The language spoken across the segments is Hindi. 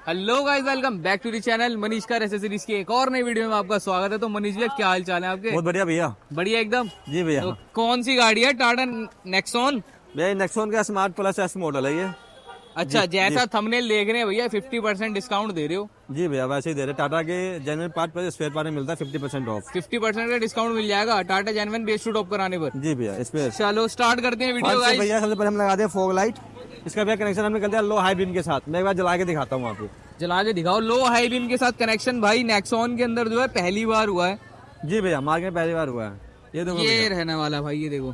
Hello guys, welcome back to the channel Manish car accessories की एक और नई वीडियो में आपका स्वागत है। तो मनीष भैया, क्या हाल चाल है आपके? बहुत बढ़िया भैया। बढ़िया एकदम। जी भैया। तो कौन सी गाड़ी है? टाटा नेक्सॉन? भैया नेक्सॉन का स्मार्ट प्लस एस मॉडल है ये। अच्छा, जी जैसा जी थंबनेल देख रहे हैं भैया, 50% डिस्काउंट दे रहे हो। जी भैया, वैसे ही दे रहे। टाटा के जेन्युइन पार्ट पर स्पेयर पार्ट में मिलता है 50% ऑफ। 50% का डिस्काउंट मिल जाएगा Tata genuine base to top कराने पर। जी भैया, इसमें चलो स्टार्ट करते हैं वीडियो फर्स्ट से गाइस। भैया सबसे पहले हम लगा दिया फॉग लाइट। इसका भैया कनेक्शन हमने कर दिया लो हाई बीम के साथ। मैं एक बार जला के दिखाता हूँ आपको। जला के दिखाओ। लो हाई बीम के साथ कनेक्शन भाई नेक्सॉन के अंदर जो है पहली बार हुआ है। जी भैया, मार्केट में पहली बार हुआ है। ये देखो ये भैया, रहने वाला भाई, ये देखो,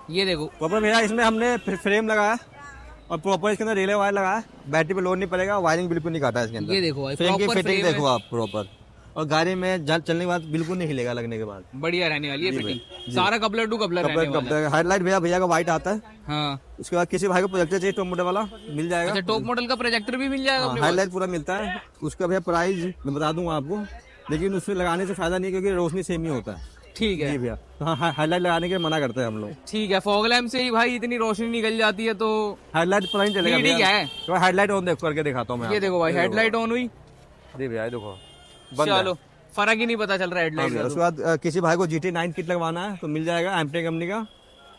ये देखो। प्रॉपर भैया इसमें हमने फ्रेम लगाया और प्रॉपर इसके अंदर रिले वायर लगाया। बैटरी पे लोड नहीं पड़ेगा, वायरिंग बिल्कुल नहीं काटा है इसके अंदर। ये देखो भाई, फ्रेम की प्रॉपर फिटिंग फ्रेम देखो है। आप प्रॉपर। और गाड़ी में चलने के बाद बिल्कुल नहीं हिलेगा लगने के बाद। बढ़िया रहने वाली है जी फिटिंग। भाई, जी। सारा कपलर टू कपलर रहने वाला है। हेडलाइट भैया भैया का व्हाइट आता है। हाँ। उसके बाद किसी भाई को प्रोजेक्टर चाहिए टॉप मॉडल वाला मिल जाएगा। अच्छा, टॉप मॉडल का प्रोजेक्टर भी मिल जाएगा अपने पास? हाईलाइट पूरा मिलता है। उसका भैया प्राइस मैं बता दूंगा आपको, लेकिन उसमें लगाने से फायदा नहीं है क्योंकि रोशनी सेम ही होता है। ठीक जी है, भैया, तो हाँ हाईलाइट लगाने के मना करते हैं हम लोग। ठीक है। फॉग लैम्प से ही भाई इतनी रोशनी निकल जाती है तो हाईलाइट पता नहीं चलेगा नीडी क्या भैया। है? तो हाईलाइट ऑन देखो करके दिखाता हूँ मैं ये आपको। देखो भाई, हेडलाइट ऑन हुई। जी भैया, ये देखो बंद है। चलो, फर्क ही नहीं पता चल रहा हाँ हेडलाइट भैया, का उसके तो। बाद किसी भाई को GT 9 किट लगवाना है तो मिल जाएगा एम्पे कंपनी का।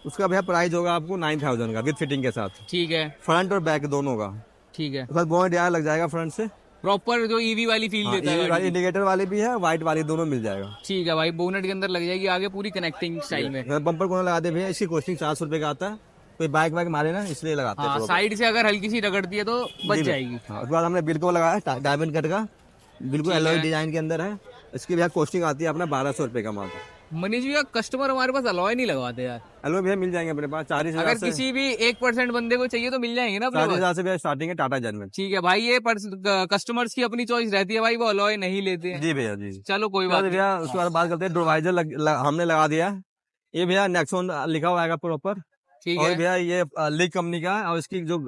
उसका भैया प्राइस होगा आपको 9000 का विद फिटिंग के साथ, ठीक है, फ्रंट और बैक दोनों का। ठीक है। उसके बाद बोनट यार लग जाएगा फ्रंट से। प्रॉपर जो ईवी वाली फील हाँ, देता है ये गाड़ी वाली की। इंडिकेटर वाली भी है, व्हाइट वाली दोनों मिल जाएगा। ठीक है भाई, बोनेट के अंदर लग जाएगी आगे पूरी कनेक्टिंग स्टाइल में। बम्पर कोना लगा दे भैया, इसकी कॉस्टिंग 400 रुपए का आता है। कोई बाइक वाइक मारे ना इसलिए लगाते हैं हाँ, थोड़ा साइड से अगर हल्की सी रगड़ती है तो बच जी भैया। जाएगी। हाँ, उसके बाद हमने बिल्कुल लगाया डायमंड कट का, बिल्कुल ठीक एलॉय है। डिजाइन के अंदर है। इसकी भैया कॉस्टिंग आती है अपना 1200 रुपए का मात्र। मनीष भैया, कस्टमर हमारे पास अलॉय नहीं लगवाते यार। एलॉय भैया मिल जाएंगे अपने पास 40,000 अगर से। किसी भी 1% बंदे को चाहिए तो मिल जाएंगे ना अपने पास? 40,000 से भैया स्टार्टिंग है टाटा जेन्युइन। ठीक है भाई, ये कस्टमर्स की अपनी चॉइस रहती है भाई, वो अलॉय नहीं लेते हैं। जी भैया, जी। चलो कोई उसके बात बाद नहीं। भैया उसके बाद बात करते हैं डोरवाइजर हमने लगा दिया है। ये भैया नेक्सॉन लिखा हुआ है प्रॉपर। ठीक और है। भैया ये लीग कंपनी का है और इसकी जो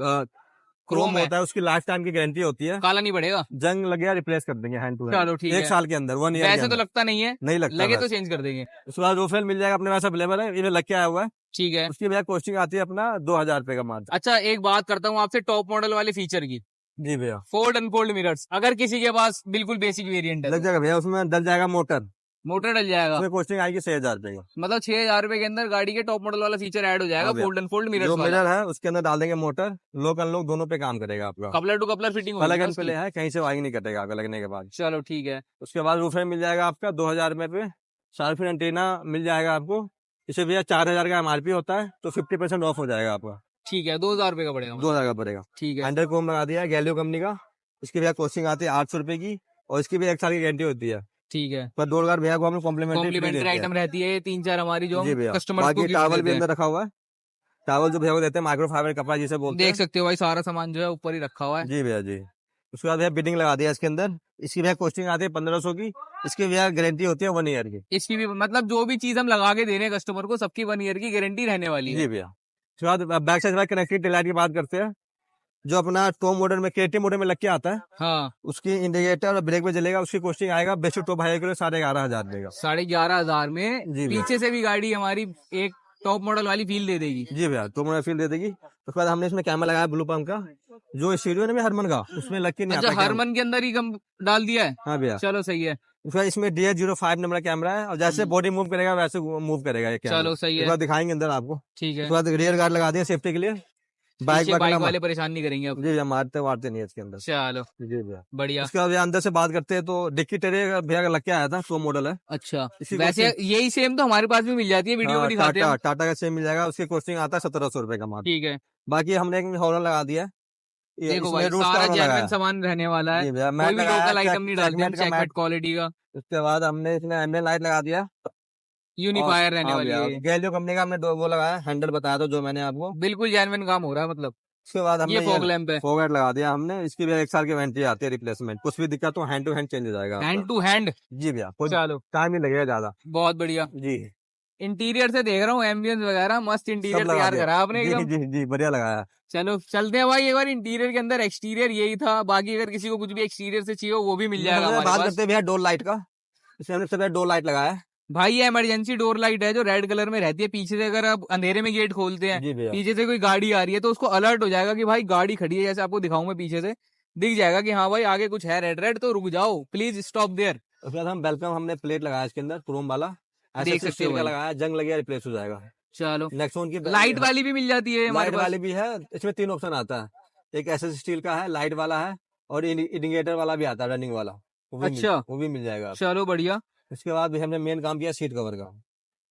क्रोम क्रोम है, होता है उसकी लाइफ टाइम की गारंटी होती है। काला नहीं पड़ेगा? जंग लग गया रिप्लेस कर देंगे हैंड टू हैंड। चलो ठीक एक है। साल के अंदर, 1 ईयर के वैसे तो अंदर। लगता नहीं है, नहीं लगता लगे तो वैसे। चेंज कर देंगे। उसके बाद रोफेल मिल जाएगा अपने पास अवेलेबल है, ये लग के आया हुआ है। ठीक है। उसकी भैया कॉस्टिंग आती है अपना 2000 रुपए का मात्र। अच्छा, एक बात करता हूँ आपसे टॉप मॉडल वाले फीचर की। जी भैया, फोल्ड अनफोल्ड मिरर्स, अगर किसी के पास बिल्कुल बेसिक वेरिएंट है लग तो जाएगा भैया। उसमें डल जाएगा मोटर। मोटर डल जाएगा। उसमें कॉस्टिंग आएगी 6000 रुपए का। मतलब 6000 रुपए के अंदर गाड़ी के टॉप मॉडल वाला फीचर ऐड हो जाएगा, हाँ भैया। फोल्ड अनफोल्ड मिरर्स जो वाला। मिरर है उसके अंदर डाल देंगे मोटर, लोक अनलॉक दोनों पे काम करेगा आपका। कपलर टू कपलर फिटिंग होगी प्लग ना एंड उसकी? प्ले है, कहीं से वायरिंग नहीं कटेगा आपका लगने के बाद। चलो ठीक है। उसके बाद रूफर मिल जाएगा आपका 2000 रुपए पे। शार्प एंटीना मिल जाएगा आपको। इसे भैया 4000 का MRP होता है तो 50% ऑफ हो जाएगा आपका। ठीक है, 2000 रुपए का पड़ेगा। 2000 का पड़ेगा। ठीक है, अंडर कोम लगा दिया है गैलियो कंपनी का। इसकी भैया कॉस्टिंग आती है 800 रुपए की और इसकी भी 1 साल की गारंटी होती है। ठीक है। पर 2000 भैया को हम कॉम्प्लीमेंट्री कॉम्प्लीमेंट्री आइटम रहती है 3-4 हमारी, जो जी हम भैया। कस्टमर्स को बाकी गिफ्ट टावल भी देते हैं। अंदर रखा हुआ है। टावल जो भैया को देते हैं माइक्रोफाइबर कपड़ा जिसे बोलते देख हैं। सकते हो भाई, सारा सामान जो है ऊपर ही रखा हुआ है। जी भैया, जी। उसके बाद भैया बिडिंग लगा दिया इसके अंदर। इसकी भैया कॉस्टिंग आती है 1500 की। इसकी भैया गारंटी होती है 1 ईयर की। इसकी भी मतलब जो भी चीज हम लगा के दे रहे हैं कस्टमर को, सबकी 1 ईयर की गारंटी रहने वाली है। जी भैया। उसके बाद back side connected tail light की बात करते हैं। जो अपना टॉप मॉडल में क्रिएटिव मॉडल में लग के आता है, हाँ, उसकी इंडिकेटर और ब्रेक पे जलेगा। उसकी कॉस्टिंग आएगा बेस्ट टॉप हाई किलो 11,500 रुपए का। 11,500 में जी भैया। पीछे से भी गाड़ी हमारी एक टॉप मॉडल वाली फील दे देगी। जी भैया, टॉप मॉडल फील दे देगी। उसके बाद हमने इसमें कैमरा लगाया ब्लू पंप का, जो स्टूडियो है ना हरमन का, उसमें लग के नहीं अच्छा, आता। हरमन के अंदर ही कम डाल दिया है। हाँ भैया। चलो सही है। उसके बाद इसमें DS05 नंबर का कैमरा है और जैसे बॉडी मूव करेगा वैसे मूव करेगा ये कैमरा। चलो सही उसके है। बाद दिखाएंगे अंदर आपको। ठीक है। उसके बाद रियर गार्ड लगा दिया सेफ्टी के लिए। बाइक पीछे बाइक वाले परेशान नहीं करेंगे अब। जी भैया, मारते वारते नहीं है इसके अंदर। चलो जी भैया। बढ़िया। उसके बाद भैया अंदर से बात करते हैं तो डिक्की टेरे भैया का लग के आया था, टॉप मॉडल है। अच्छा, इसी वैसे यही सेम तो हमारे पास भी मिल जाती है, वीडियो में दिखाते हैं हम। टाटा का सेम मिल जाएगा। उसकी कॉस्टिंग आता है 1700 रुपए का मात्र। ठीक है। बाकी हमने एक हॉर्न लगा दिया है। देखो इसमें भाई, रूट्स का सारा हॉर्न लगाया जेन्युइन है। सामान रहने वाला है। जी भैया, कोई मैट भी लगाया लोकल आइटम नहीं डालते हम, चेकमेट का चेकमेट मैट। क्वालिटी का। उसके बाद हमने इसमें एम्बियंट लाइट लगा दिया। और यूनिफायर रहने हाँ वाली भैया, है। गैलियो कंपनी का हमने वो लगाया, हैंडल बताया था जो मैंने आपको। बिल्कुल जेन्युइन काम हो रहा है मतलब। उसके बाद ये हमने फॉग लैंप है। फॉग लगा दिया हमने। इसकी भी 1 साल की वारंटी आती है रिप्लेसमेंट। कुछ भी दिक्कत तो हैंड टू हैंड चेंज हो जाएगा हैंड आपका। To hand. जी भैया, कोई चलो टाइम नहीं लगेगा ज्यादा। बहुत बढ़िया। जी, इंटीरियर से देख रहा हूँ, एम्बियंस वगैरह मस्त सब इंटीरियर लगा तैयार दिया। करा आपने जी एकदम। जी जी, बढ़िया लगाया। चलो चलते हैं भाई, एक बार इंटीरियर के अंदर। एक्सटीरियर यही था, बाकी अगर किसी को कुछ भी एक्सटीरियर से चाहिए वो भी मिल जाएगा हमने हमारे बात पास। करते हैं भैया डोर लाइट का। इसमें हमने सब डोर लाइट लगाया है। भाई ये इमरजेंसी डोर लाइट है जो रेड कलर में रहती है, पीछे से अगर आप अंधेरे में गेट खोलते हैं, जी भैया। पीछे से कोई गाड़ी आ रही है तो उसको अलर्ट हो जाएगा कि भाई गाड़ी खड़ी है, जैसे आपको दिखाऊं मैं पीछे से दिख जाएगा कि हाँ भाई आगे कुछ है रेड रेड, तो रुक जाओ प्लीज स्टॉप देयर। उसके बाद हम वेलकम हमने प्लेट लगाया इसके अंदर क्रोम वाला, ऐसे देख सकते हो स्टील का भाई। लगाया, जंग लगे रिप्लेस हो जाएगा। चलो नेक्सॉन की लाइट वाली भी मिल जाती है हमारे लाइट पास। वाली भी है, इसमें 3 ऑप्शन आता है। एक एसएस स्टील का है, लाइट वाला है, और इंडिकेटर वाला भी आता है, रनिंग वाला, अच्छा वो भी मिल जाएगा आपको। चलो बढ़िया। इसके बाद भी हमने मेन काम किया सीट कवर का।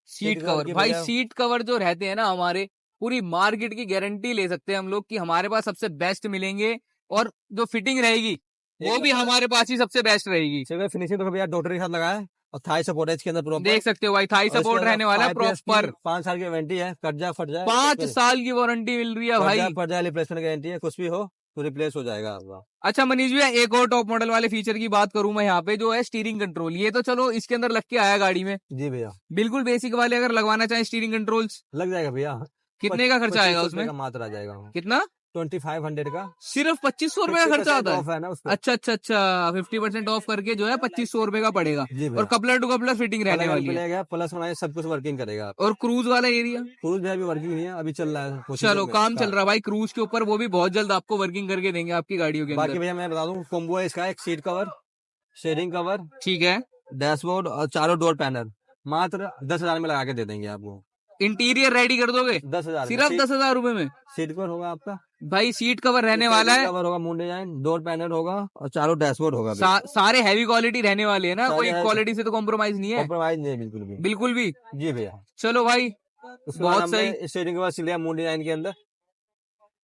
सीट कवर कवर की भाई, भैया सीट कवर जो रहते हैं ना हमारे, पूरी मार्केट की गारंटी ले सकते हैं हम लोग कि हमारे पास सबसे बेस्ट मिलेंगे, और जो फिटिंग रहेगी वो भी हमारे पास ही सबसे बेस्ट रहेगी। फिनिशिंग तो भैया डॉक्टर के साथ लगाया है, और थाई सपोर्ट है इसके अंदर प्रॉपर। देख सकते हो भाई, थाई और इसके सपोर्ट अंदर रहने वाला है 5 years की, प्रॉपर। 5 साल की वारंटी है, कट जाए फट जाए 5 साल की वारंटी मिल रही है भाई। फट जाए रिप्लेसमेंट गारंटी है, कुछ भी हो तो रिप्लेस हो जाएगा आपका। अच्छा मनीष भैया, एक और टॉप मॉडल वाले फीचर की बात करूं मैं यहाँ पे, जो है स्टीयरिंग कंट्रोल, ये तो चलो इसके अंदर लग के आया गाड़ी में, जी भैया बिल्कुल बेसिक वाले अगर लगवाना चाहें स्टीयरिंग कंट्रोल्स, लग जाएगा भैया। कितने का खर्चा आएगा उसमें? का मात्र आ जाएगा, कितना? 2500 का। सिर्फ 2500 रुपए का खर्चा आता है? ऑफ है ना उसपे। अच्छा अच्छा अच्छा, 50% ऑफ करके जो है 2500 रुपए का पड़ेगा, जी और भैया। कपलर टू कपलर फिटिंग रहने वाली है, मिलेगा प्लस बनाए, सब कुछ वर्किंग करेगा। और क्रूज वाला एरिया? क्रूज भी अभी वर्किंग नहीं है, अभी चल रहा है चलो काम चल रहा है भाई क्रूज के ऊपर, वो भी बहुत जल्द आपको वर्किंग करके देंगे आपकी गाड़ियों के बाकी अंदर। भैया मैं बता दूं, कॉम्बो है इसका, एक सीट कवर, शेयरिंग कवर, ठीक है। डैशबोर्ड और चारों डोर पैनल, मात्र 10,000 में लगा के दे देंगे आपको। इंटीरियर रेडी कर दोगे 10,000 सिर्फ 10,000 रुपए में? सीट कवर होगा आपका, भाई सीट कवर रहने वाला है, कवर होगा, मून डिजाइन, डोर पैनल होगा, और चारों डैशबोर्ड होगा। सारे हैवी क्वालिटी रहने वाले हैं ना, कोई क्वालिटी से तो कॉम्प्रोमाइज नहीं है? कॉम्प्रोमाइज नहीं है बिल्कुल भी। बिल्कुल भी। जी भैया। चलो भाई बहुत सही। स्टेयरिंग के बाद सिलाया मून डिजाइन के अंदर,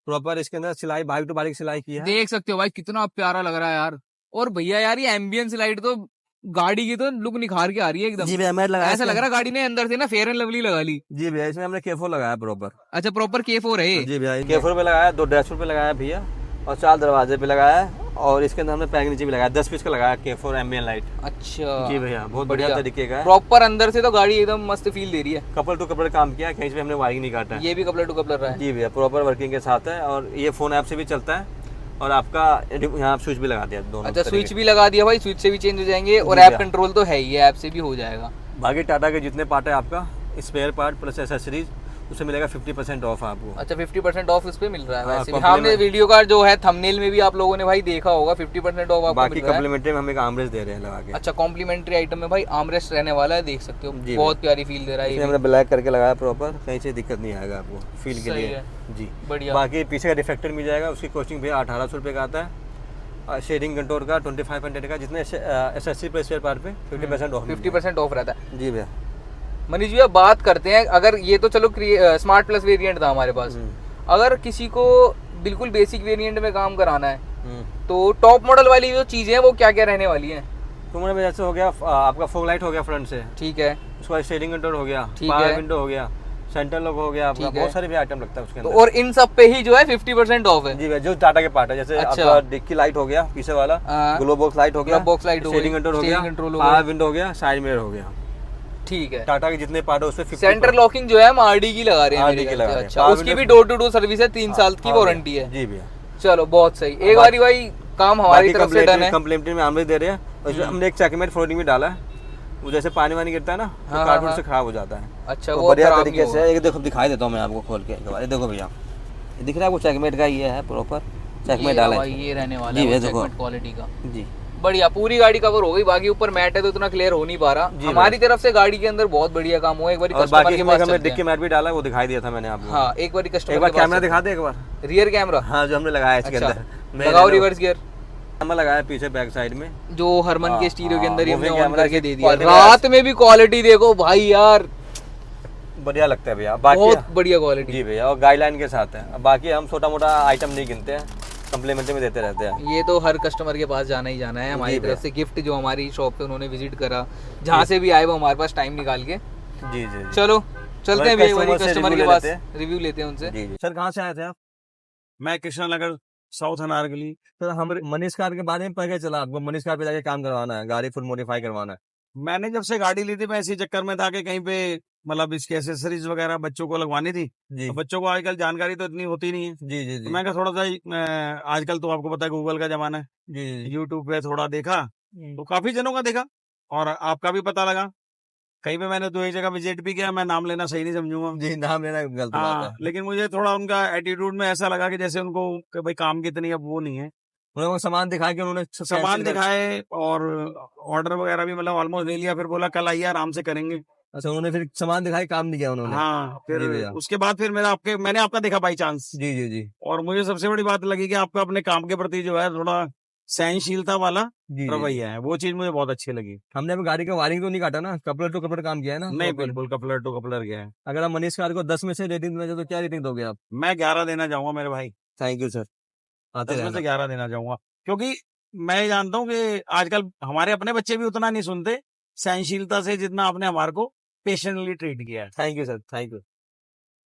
प्रॉपर इसके अंदर सिलाई बारीक टू बारीक सिलाई की है। देख सकते हो भाई कितना प्यारा लग रहा है यार। और भैया यार ये एम्बियंस लाइट तो गाड़ी की तो लुक निखार के आ रही है एकदम। जी भैया मैट लगाया, ऐसा लग रहा है गाड़ी ने अंदर से ना फेयर एंड लवली लगा ली। जी भैया इसमें हमने K4 लगाया प्रॉपर। अच्छा प्रॉपर K4 है? जी भैया K4 पे लगाया, 2 डैशबोर्ड पे लगाया भैया, और 4 दरवाजे पे लगाया है, और इसके अंदर हमने पैक नीचे भी लगाया, 10 पीस का लगाया K4 एम्बियंट लाइट। अच्छा जी भैया बहुत बढ़िया तरीके का है, प्रॉपर अंदर से तो गाड़ी एकदम मस्त फील दे रही है। कपल टू कपल काम किया है, कहीं से हमने वायरिंग नहीं काटा है। ये भी कपलर टू कपलर रहा है? जी भैया प्रॉपर वर्किंग के साथ है, और ये फोन ऐप से भी चलता है, और आपका यहाँ स्विच भी लगा दिया दोनों। अच्छा स्विच भी लगा दिया भाई, स्विच से भी चेंज हो जाएंगे, और ऐप कंट्रोल तो है ही, ऐप से भी हो जाएगा। बाकी टाटा के जितने पार्ट है आपका, स्पेयर पार्ट प्लस एसेसरीज, उससे मिलेगा 50% ऑफ आपको। अच्छा 50% ऑफ इस पे मिल रहा है। हाँ, वैसे भी हमने वीडियो का जो है थंबनेल में भी आप लोगों ने भाई देखा होगा, 50% ऑफ आपको बाकी मिल रहा है। कॉम्प्लीमेंट्री में हम एक आर्मरेस्ट दे रहे हैं लगा के। अच्छा कॉम्प्लीमेंट्री आइटम में भाई आर्मरेस्ट रहने वाला है, देख सकते हो बहुत प्यारी फील दे रहा है। हमने ब्लैक करके लगाया प्रॉपर, कहीं से दिक्कत नहीं आएगा आपको फील के लिए। जी बढ़िया। बाकी पीछे का रिफ्लेक्टर मिल जाएगा, उसकी कॉस्टिंग भैया 1800 रुपये का आता है। शेयरिंग कंट्रोल का 2500 का, जितने एसएससी पे स्पेयर पार्ट पे 50% ऑफ, 50% ऑफ रहता है। जी भैया। मनीष भैया बात करते हैं, अगर ये तो चलो स्मार्ट प्लस वेरिएंट था हमारे पास, अगर किसी को बिल्कुल बेसिक वेरिएंट में काम कराना है तो टॉप मॉडल वाली जो चीजें हैं वो क्या क्या रहने वाली हैं? तो मैंने जैसे हो गया आपका फॉग लाइट हो गया फ्रंट से, ठीक है, उसके बाद स्टीयरिंग कंट्रोल हो गया, ठीक पावर है, विंडो हो गया, सेंटर लॉक हो गया, आपका बहुत सारे भी आइटम लगता है उसके तो अंदर। और इन सब पे ही जो है 50% ऑफ है? जी भैया, जो टाटा के पार्ट है, जैसे अच्छा। आपका डिक्की लाइट हो गया पीछे वाला, ग्लो बॉक्स लाइट हो गया, स्टीयरिंग कंट्रोल हो गया, पावर विंडो हो गया, साइड मिरर हो गया, ठीक है। टाटा के जितने पार्ट है उसपे 50। सेंटर लॉकिंग जो है हम आरडी की लगा रहे हैं, RD की लगा रहे हैं। अच्छा उसकी भी डोर टू डोर सर्विस है, 3 साल की वारंटी है। जी भैया। चलो बहुत सही, एक बारी भाई काम हमारी तरफ से डन है। कंप्लीमेंट्री में आमलेट दे रहे हैं, और इसमें हमने एक चेकमेट फ्लोरिंग भी डाला है, वो जैसे पानी वानी गिरता है ना तो कार्डबोर्ड से खराब हो जाता है। अच्छा तो वो बढ़िया खराब तरीके से, एक देखो दिखाई देता हूँ मैं आपको खोल के एक बार, ये देखो भैया, ये दिख रहा है वो चेकमेट का, ये है प्रॉपर चेकमेट डाला है, ये रहने वाला जी है देखो चेकमेट क्वालिटी का। जी बढ़िया, पूरी गाड़ी कवर हो गई, बाकी ऊपर मैट है तो इतना क्लियर हो नहीं पा रहा। हमारी तरफ से गाड़ी के अंदर बहुत बढ़िया काम हुआ, एक बार कस्टमर के पास हमने डिक्की मैट भी डाला है, वो दिखाई दिया था मैंने आपको। हाँ एक बार कस्टमर, एक बार कैमरा दिखा दे, एक बार रियर कैमरा, हाँ जो हमने लगाया इसके अंदर, लगाओ रिवर्स गियर, कैमरा लगाया पीछे बैक साइड में, जो हरमन के स्टीरियो के अंदर ही हमने ऑन करके दे दिया। quality रात में भी क्वालिटी देखो भाई यार, बढ़िया लगता है भैया, बाकी बहुत बढ़िया क्वालिटी। जी भैया, और गाइडलाइन के साथ है। बाकी हम छोटा मोटा आइटम नहीं गिनते हैं, कम्प्लीमेंट्री में देते रहते हैं। ये तो हर कस्टमर के पास जाना ही जाना है हमारी तरफ से गिफ्ट, जो हमारी शॉप पे उन्होंने विजिट करा, जहाँ से भी आए वो हमारे पास टाइम निकाल के। जी जी। चलो चलते हैं एक बार कस्टमर से कस्टमर के review पास लेते हैं। रिव्यू लेते हैं उनसे। जी जी। सर कहाँ से आए थे आप? मैं कृष्णा नगर साउथ अनारकली। सर हम मनीष कार के बारे में पता चला आपको, मनीष कार पे जाके काम करवाना है, गाड़ी फुल मॉडिफाई करवाना है। मैंने जब से गाड़ी ली थी मैं इसी चक्कर में था कि कहीं पे मतलब इसकी एसेसरीज वगैरह बच्चों को लगवानी थी। जी तो बच्चों को आजकल जानकारी तो इतनी होती नहीं है, जी जी तो जी मैं कहा थोड़ा सा आजकल तो आपको पता है गूगल का जमाना है, जी यूट्यूब पे थोड़ा देखा तो काफी जनों का देखा और आपका भी पता लगा। कहीं पे मैंने 2 एक जगह विजिट भी किया, मैं नाम लेना सही नहीं समझूंगा। जी, नाम लेना गलत बात हाँ, है। लेकिन मुझे थोड़ा उनका एटीट्यूड में ऐसा लगा कि जैसे उनको कि भाई काम की इतनी अब वो नहीं है। उन्होंने वो सामान दिखा के उन्होंने सामान कैंसिल कर। दिखाए और ऑर्डर वगैरह भी मतलब ऑलमोस्ट ले लिया, फिर बोला कल आइए आराम से करेंगे। अच्छा, उन्होंने फिर सामान दिखाई, काम नहीं किया उन्होंने। हाँ, फिर जी भैया। उसके बाद फिर मैंने आपका देखा बाई चांस, जी जी जी और मुझे सबसे बड़ी बात लगी कि आपका अपने काम के प्रति जो है थोड़ा सहनशीलता वाला जी जी जी। रवैया है, वो चीज मुझे बहुत अच्छी लगी। हमने अभी गाड़ी का वायरिंग तो नहीं काटा ना, कपलर टू कपलर काम किया है ना नहीं, proper। बिल्कुल कपलर टू कपलर गया है। अगर आप मनीष कार को 10 में से रेटिंग देना चाहो तो क्या रेटिंग दोगे आप? मैं 11 देना चाहूंगा मेरे भाई, थैंक यू सर, आते 10 में रहना। से 11 देना चाहूंगा, क्योंकि मैं ये जानता हूँ कि आजकल हमारे अपने बच्चे भी उतना नहीं सुनते सहनशीलता से जितना आपने हमारे को पेशेंटली ट्रीट किया है। Thank you sir, thank you.